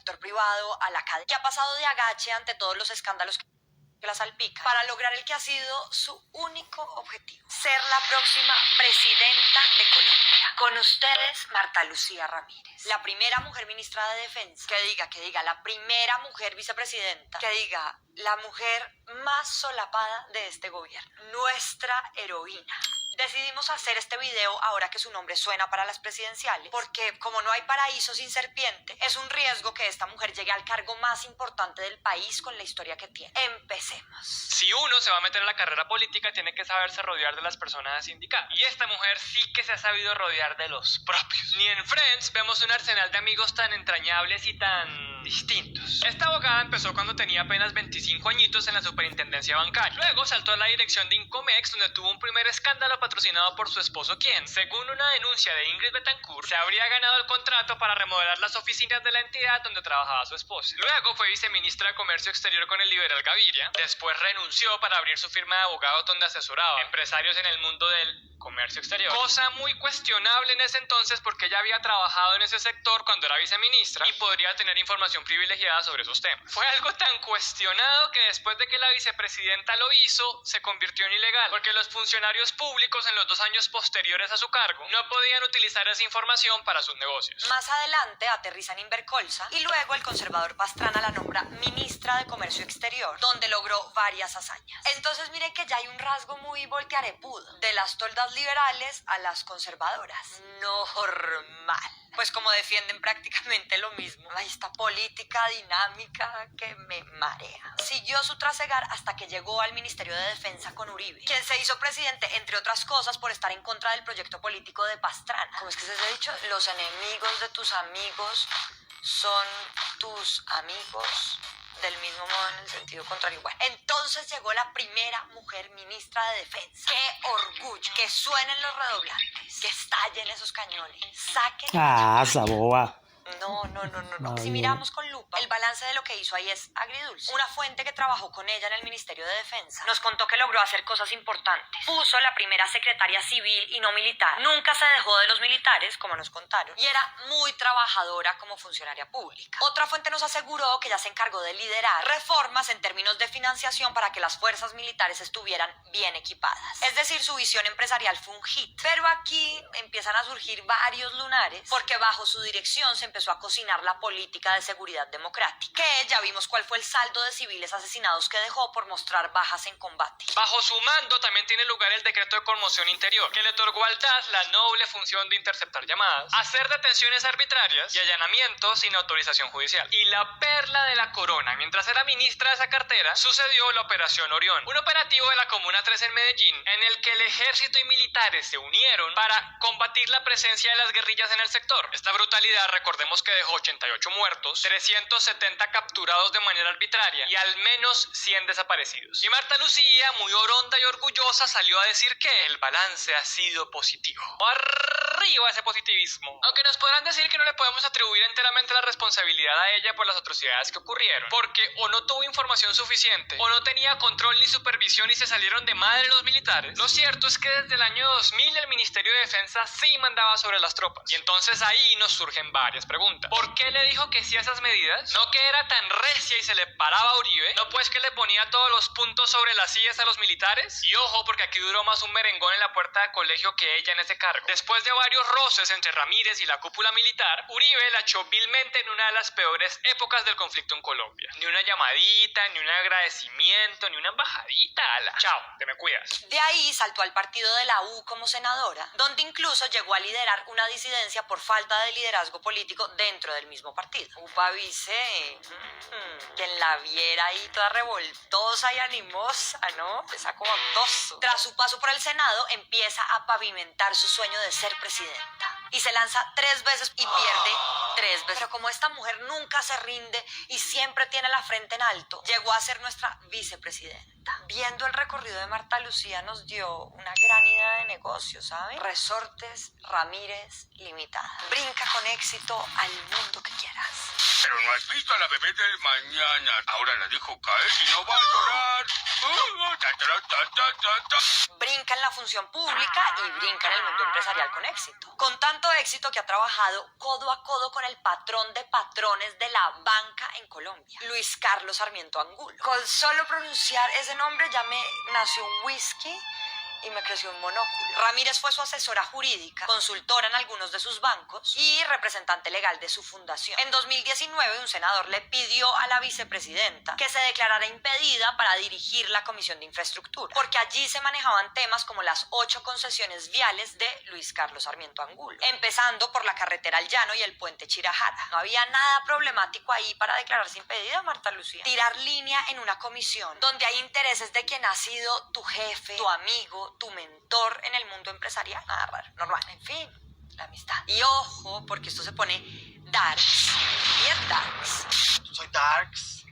sector privado, a la academia, que ha pasado de agache ante todos los escándalos que la salpica, para lograr el que ha sido su único objetivo: ser la próxima presidenta de Colombia. Con ustedes, Marta Lucía Ramírez, la primera mujer ministra de Defensa, que diga, la primera mujer vicepresidenta, que diga, la mujer más solapada de este gobierno, nuestra heroína. Decidimos hacer este video ahora que su nombre suena para las presidenciales, porque como no hay paraíso sin serpiente, es un riesgo que esta mujer llegue al cargo más importante del país con la historia que tiene. Empecemos. Si uno se va a meter en la carrera política, tiene que saberse rodear de las personas indicadas. Y esta mujer sí que se ha sabido rodear de los propios. Ni en Friends vemos un arsenal de amigos tan entrañables y tan distintos. Esta abogada empezó cuando tenía apenas 25 añitos en la superintendencia bancaria. Luego saltó a la dirección de Incomex, donde tuvo un primer escándalo patrocinado por su esposo, quien, según una denuncia de Ingrid Betancourt, se habría ganado el contrato para remodelar las oficinas de la entidad donde trabajaba su esposa. Luego fue viceministra de Comercio Exterior con el liberal Gaviria. Después renunció para abrir su firma de abogados donde asesoraba empresarios en el mundo del comercio exterior. Cosa muy cuestionable en ese entonces, porque ella había trabajado en ese sector cuando era viceministra y podría tener información privilegiada sobre esos temas. Fue algo tan cuestionado que después de que la vicepresidenta lo hizo, se convirtió en ilegal, porque los funcionarios públicos en los 2 años posteriores a su cargo no podían utilizar esa información para sus negocios. Más adelante aterriza en Invercolsa y luego el conservador Pastrana la nombra ministra de Comercio Exterior, donde logró varias hazañas. Entonces miren que ya hay un rasgo muy voltearepudo, de las toldas liberales a las conservadoras. Normal. Pues como defienden prácticamente lo mismo. Ahí está política dinámica que me marea. Siguió su trasegar hasta que llegó al Ministerio de Defensa con Uribe, quien se hizo presidente, entre otras cosas, por estar en contra del proyecto político de Pastrana. ¿Cómo es que se ha dicho? Los enemigos de tus amigos son tus amigos. Del mismo modo, en el sentido contrario. Bueno, entonces llegó la primera mujer ministra de Defensa. ¡Qué orgullo! Que suenen los redoblantes, que estallen esos cañones, saquen... esa boba. No. Si miramos con lupa, el balance de lo que hizo ahí es agridulce. Una fuente que trabajó con ella en el Ministerio de Defensa nos contó que logró hacer cosas importantes. Puso la primera secretaria civil y no militar. Nunca se dejó de los militares, como nos contaron, y era muy trabajadora como funcionaria pública. Otra fuente nos aseguró que ella se encargó de liderar reformas en términos de financiación para que las fuerzas militares estuvieran bien equipadas. Es decir, su visión empresarial fue un hit. Pero aquí empiezan a surgir varios lunares, porque bajo su dirección se empezó a cocinar la política de seguridad democrática, que ya vimos cuál fue el saldo de civiles asesinados que dejó por mostrar bajas en combate. Bajo su mando también tiene lugar el decreto de conmoción interior, que le otorgó al DAS la noble función de interceptar llamadas, hacer detenciones arbitrarias y allanamientos sin autorización judicial. Y la perla de la corona, mientras era ministra de esa cartera, sucedió la Operación Orión, un operativo de la Comuna 3 en Medellín, en el que el ejército y militares se unieron para combatir la presencia de las guerrillas en el sector. Esta brutalidad, recordemos que dejó 88 muertos, 370 capturados de manera arbitraria y al menos 100 desaparecidos. Y Marta Lucía, muy oronda y orgullosa, salió a decir que el balance ha sido positivo. Arriba ese positivismo. Aunque nos podrán decir que no le podemos atribuir enteramente la responsabilidad a ella por las atrocidades que ocurrieron, porque o no tuvo información suficiente, o no tenía control ni supervisión y se salieron de madre los militares. Lo cierto es que desde el año 2000 el Ministerio de Defensa sí mandaba sobre las tropas. Y entonces ahí nos surgen varias preguntas. ¿Por qué le dijo que sí a esas medidas? ¿No que era tan recia y se le paraba a Uribe? ¿No pues que le ponía todos los puntos sobre las sillas a los militares? Y ojo, porque aquí duró más un merengón en la puerta de colegio que ella en ese cargo. Después de varios roces entre Ramírez y la cúpula militar, Uribe la echó vilmente en una de las peores épocas del conflicto en Colombia. Ni una llamadita, ni un agradecimiento, ni una embajadita. Ala. Chao, te me cuidas. De ahí saltó al partido de la U como senadora, donde incluso llegó a liderar una disidencia por falta de liderazgo político dentro del mismo partido. Upa vice, quien la viera ahí toda revoltosa y animosa, ¿no? Esa como toso. Tras su paso por el Senado, empieza a pavimentar su sueño de ser presidenta. Y se lanza 3 veces y pierde 3 veces. Pero como esta mujer nunca se rinde y siempre tiene la frente en alto, llegó a ser nuestra vicepresidenta. Viendo el recorrido de Marta Lucía nos dio una gran idea de negocio, ¿saben? Resortes Ramírez Limitada. Brinca con éxito al mundo que quieras. Pero no has visto a la bebé del mañana. Ahora la dejo caer y no va a llorar. Brinca en la función pública y brinca en el mundo empresarial con éxito. Con tanto éxito que ha trabajado codo a codo con el patrón de patrones de la banca en Colombia, Luis Carlos Sarmiento Angulo. Con solo pronunciar ese nombre ya me nació un whisky y me creció un monóculo. Ramírez fue su asesora jurídica, consultora en algunos de sus bancos y representante legal de su fundación. En 2019, un senador le pidió a la vicepresidenta que se declarara impedida para dirigir la Comisión de Infraestructura, porque allí se manejaban temas como las 8 concesiones viales de Luis Carlos Sarmiento Angulo, empezando por la carretera al Llano y el puente Chirajara. No había nada problemático ahí para declararse impedida, Marta Lucía. Tirar línea en una comisión donde hay intereses de quien ha sido tu jefe, tu amigo, tu mentor en el mundo empresarial, nada raro, normal, en fin, la amistad. Y ojo, porque esto se pone darks, bien darks. Soy darks,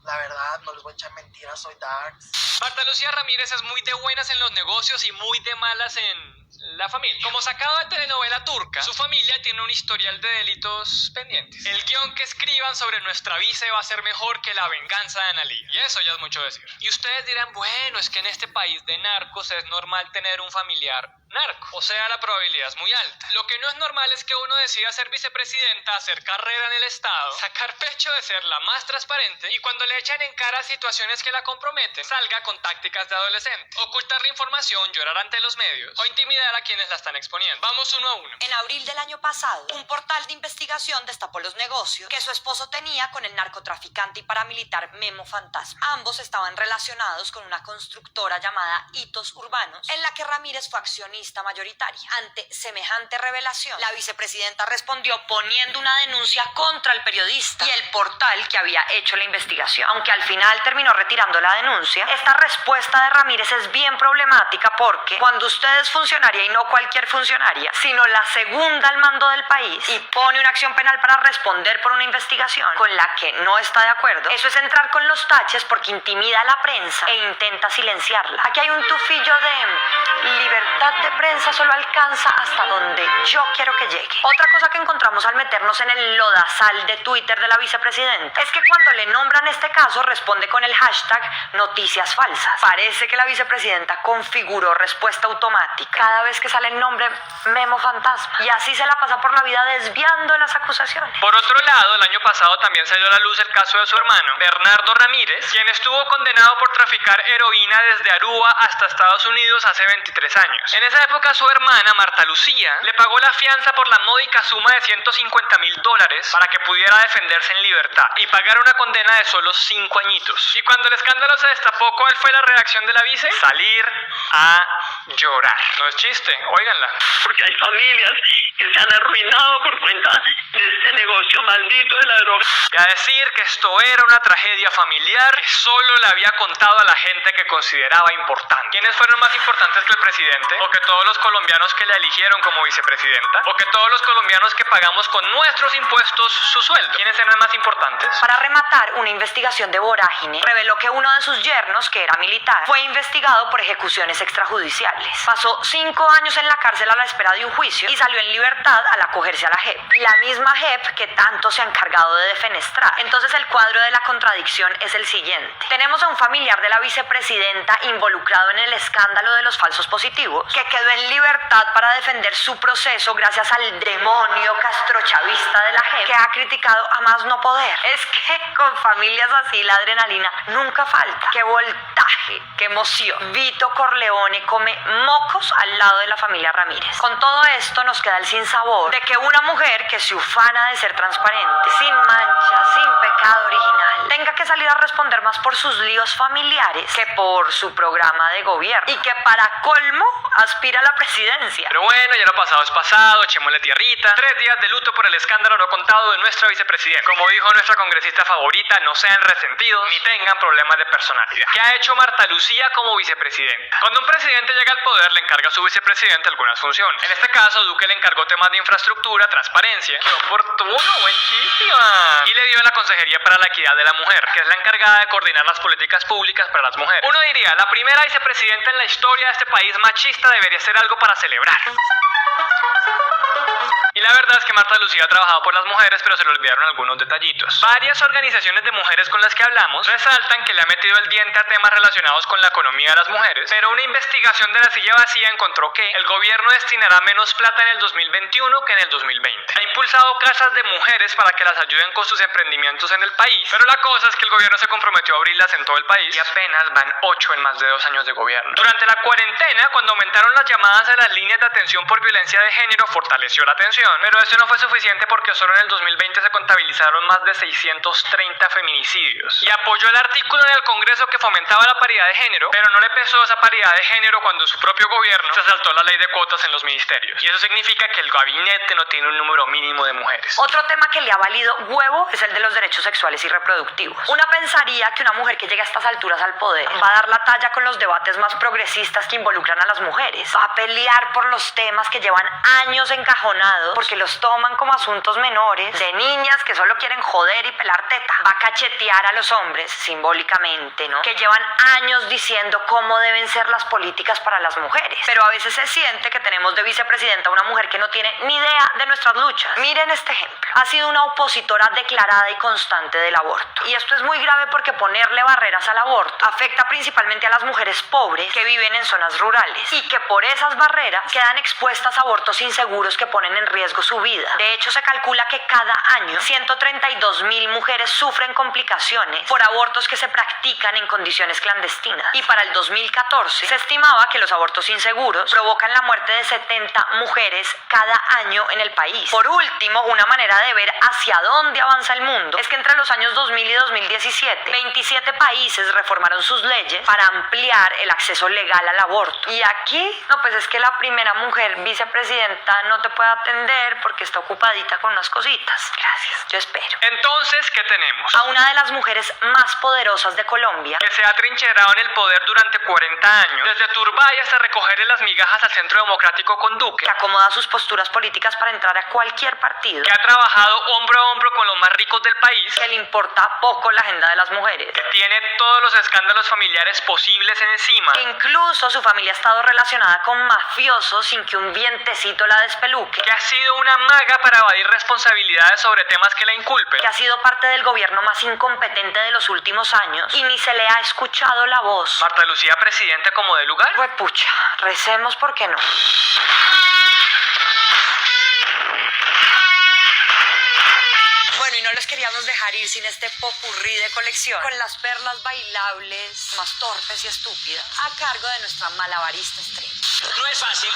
la verdad, no les voy a echar mentiras, soy darks. Marta Lucía Ramírez es muy de buenas en los negocios y muy de malas en la familia. Como sacado de telenovela turca, su familia tiene un historial de delitos pendientes. El guión que escriban sobre nuestra vice va a ser mejor que la venganza de Analía. Y eso ya es mucho decir. Y ustedes dirán, bueno, es que en este país de narcos es normal tener un familiar narco. O sea, la probabilidad es muy alta. Lo que no es normal es que uno decida ser vicepresidenta, hacer carrera en el Estado, sacar pecho de ser la más transparente y cuando le echan en cara situaciones que la comprometen, salga con tácticas de adolescente. Ocultar la información, llorar ante los medios o intimidar a quienes la están exponiendo. Vamos uno a uno. En abril del año pasado, un portal de investigación destapó los negocios que su esposo tenía con el narcotraficante y paramilitar Memo Fantasma. Ambos estaban relacionados con una constructora llamada Hitos Urbanos, en la que Ramírez fue accionista mayoritaria. Ante semejante revelación, la vicepresidenta respondió poniendo una denuncia contra el periodista y el portal que había hecho la investigación. Aunque al final terminó retirando la denuncia, esta respuesta de Ramírez es bien problemática porque cuando usted es funcionaria y no cualquier funcionaria, sino la segunda al mando del país y pone una acción penal para responder por una investigación con la que no está de acuerdo, eso es entrar con los taches porque intimida a la prensa e intenta silenciarla. Aquí hay un tufillo de libertad de prensa solo alcanza hasta donde yo quiero que llegue. Otra cosa que encontramos al meternos en el lodazal de Twitter de la vicepresidenta es que cuando le nombran este caso responde con el hashtag noticias falsas. Parece que la vicepresidenta configuró respuesta automática cada vez que sale el nombre Memo Fantasma y así se la pasa por la vida desviando las acusaciones. Por otro lado, el año pasado también salió a la luz el caso de su hermano, Bernardo Ramírez, quien estuvo condenado por traficar heroína desde Aruba hasta Estados Unidos hace 23 años. En esa época su hermana, Marta Lucía, le pagó la fianza por la módica suma de $150,000 para que pudiera defenderse en libertad y pagar una condena de solo 5 añitos. Y cuando el escándalo se destapó, ¿cuál fue la reacción de la vice? Salir a llorar. No es chiste, óiganla. Porque hay familias que se han arruinado por cuenta de este negocio maldito de la droga. Y a decir que esto era una tragedia familiar que solo le había contado a la gente que consideraba importante. ¿Quiénes fueron más importantes que el presidente? ¿O que todos los colombianos que la eligieron como vicepresidenta? ¿O que todos los colombianos que pagamos con nuestros impuestos su sueldo? ¿Quiénes eran más importantes? Para rematar, una investigación de Vorágine reveló que uno de sus yernos, que era militar, fue investigado por ejecuciones extrajudiciales. Pasó 5 años en la cárcel a la espera de un juicio y salió en libertad al acogerse a la JEP. La misma JEP que tanto se ha encargado de defenestrar. Entonces el cuadro de la contradicción es el siguiente. Tenemos a un familiar de la vicepresidenta involucrado en el escándalo de los falsos positivos, que quedó en libertad para defender su proceso gracias al demonio castrochavista de la JEP, que ha criticado a más no poder. Es que con familias así la adrenalina nunca falta. ¡Qué voltaje! ¡Qué emoción! Vito Corleone come mocos al lado de la familia Ramírez. Con todo esto nos queda el sinsabor de que una mujer que se ufana de ser transparente, sin mancha, sin pecado original, tenga que salir a responder más por sus líos familiares que por su programa de gobierno y que para colmo aspira a la presidencia. Pero bueno, ya lo pasado es pasado, echémosle tierrita. 3 días de luto por el escándalo no contado de nuestra vicepresidenta. Como dijo nuestra congresista favorita, no sean resentidos ni tengan problemas de personalidad. ¿Qué ha hecho Marta Lucía como vicepresidenta? Cuando un presidente llega al poder, le encarga a su vicepresidente algunas funciones. En este caso, Duque le encargó temas de infraestructura, transparencia. ¡Qué oportuno! ¡Buenísima! Y le dio la Consejería para la Equidad de la Mujer, que es la encargada de coordinar las políticas públicas para las mujeres. Uno diría, la primera vicepresidenta en la historia de este país machista debería ser algo para celebrar. Y la verdad es que Marta Lucía ha trabajado por las mujeres, pero se le olvidaron algunos detallitos. Varias organizaciones de mujeres con las que hablamos resaltan que le ha metido el diente a temas relacionados con la economía de las mujeres, pero una investigación de La Silla Vacía encontró que el gobierno destinará menos plata en el 2021 que en el 2020. Ha impulsado casas de mujeres para que las ayuden con sus emprendimientos en el país, pero la cosa es que el gobierno se comprometió a abrirlas en todo el país y apenas van 8 en más de 2 años de gobierno. Durante la cuarentena, cuando aumentaron las llamadas a las líneas de atención por violencia de género, fortaleció la atención, pero eso no fue suficiente porque solo en el 2020 se contabilizaron más de 630 feminicidios. Y apoyó el artículo en el Congreso que fomentaba la paridad de género, pero no le pesó esa paridad de género cuando su propio gobierno se saltó la ley de cuotas en los ministerios. Y eso significa que el gabinete no tiene un número mínimo de mujeres. Otro tema que le ha valido huevo es el de los derechos sexuales y reproductivos. Una pensaría que una mujer que llega a estas alturas al poder va a dar la talla con los debates más progresistas que involucran a las mujeres. Va a pelear por los temas que llevan años encajonados porque los toman como asuntos menores, de niñas que solo quieren joder y pelar teta. Va a cachetear a los hombres, simbólicamente, ¿no?, que llevan años diciendo cómo deben ser las políticas para las mujeres. Pero a veces se siente que tenemos de vicepresidenta una mujer que no tiene ni idea de nuestras luchas. Miren este ejemplo. Ha sido una opositora declarada y constante del aborto. Y esto es muy grave porque ponerle barreras al aborto afecta principalmente a las mujeres pobres que viven en zonas rurales y que por esas barreras quedan expuestas a abortos inseguros que ponen en riesgo su vida. De hecho, se calcula que cada año 132.000 mujeres sufren complicaciones por abortos que se practican en condiciones clandestinas. Y para el 2014 se estimaba que los abortos inseguros provocan la muerte de 70 mujeres cada año en el país. Por último, una manera de ver hacia dónde avanza el mundo es que entre los años 2000 y 2017, 27 países reformaron sus leyes para ampliar el acceso legal al aborto. Y aquí, no, pues es que la primera mujer vicepresidenta no te puede atender porque está ocupadita con unas cositas. Gracias, yo espero. Entonces, ¿qué tenemos? A una de las mujeres más poderosas de Colombia, Que se ha trincherado en el poder durante 40 años, desde Turbay hasta recogerle las migajas al Centro Democrático con Duque, que acomoda sus posturas políticas para entrar a cualquier partido, que ha trabajado hombro a hombro con los más ricos del país, que le importa poco la agenda de las mujeres, que tiene todos los escándalos familiares posibles encima, que incluso su familia ha estado relacionada con mafiosos sin que un vientecito la despeluque, que ha sido una maga para evadir responsabilidades sobre temas que la inculpen, que ha sido parte del gobierno más incompetente de los últimos años y ni se le ha escuchado la voz. Marta Lucía presidente como de lugar. Pues pucha, recemos porque no. Bueno, y no les queríamos dejar ir sin este popurrí de colección, con las perlas bailables más torpes y estúpidas, a cargo de nuestra malabarista estrella. No es fácil,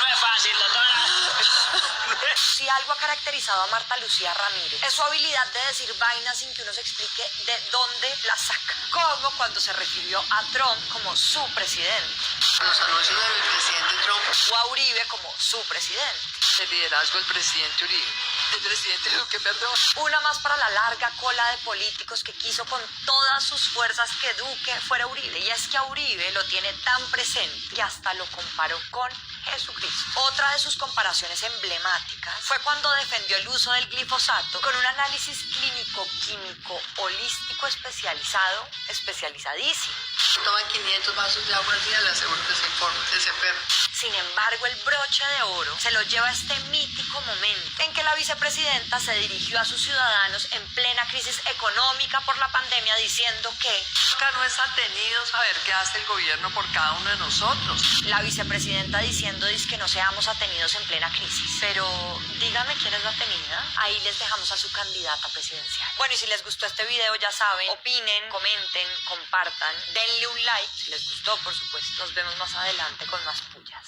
doctora. Si algo ha caracterizado a Marta Lucía Ramírez es su habilidad de decir vainas sin que uno se explique de dónde la saca. Como cuando se refirió a Trump como su presidente. Los anuncios del presidente Trump. O a Uribe como su presidente. El liderazgo del presidente Uribe. El presidente Duque, perdón. Una más para la larga cola de políticos que quiso con todas sus fuerzas que Duque fuera Uribe. Y es que a Uribe lo tiene tan presente que hasta lo comparó con Jesucristo. Otra de sus comparaciones emblemáticas fue cuando defendió el uso del glifosato con un análisis clínico, químico, holístico especializadísimo. Toman 500 vasos de agua al día, le aseguro que se informa, ese perro. Sin embargo, el broche de oro se lo lleva este mítico momento en que la vicepresidenta se dirigió a sus ciudadanos en plena crisis económica por la pandemia diciendo que Acá no es atenido saber qué hace el gobierno por cada uno de nosotros. la vicepresidenta diciendo que no seamos atenidos en plena crisis. Pero dígame quién es la atenida. Ahí les dejamos a su candidata presidencial. Bueno, y si les gustó este video, ya saben, opinen, comenten, compartan, denle un like si les gustó, por supuesto. Nos vemos más adelante con más pullas.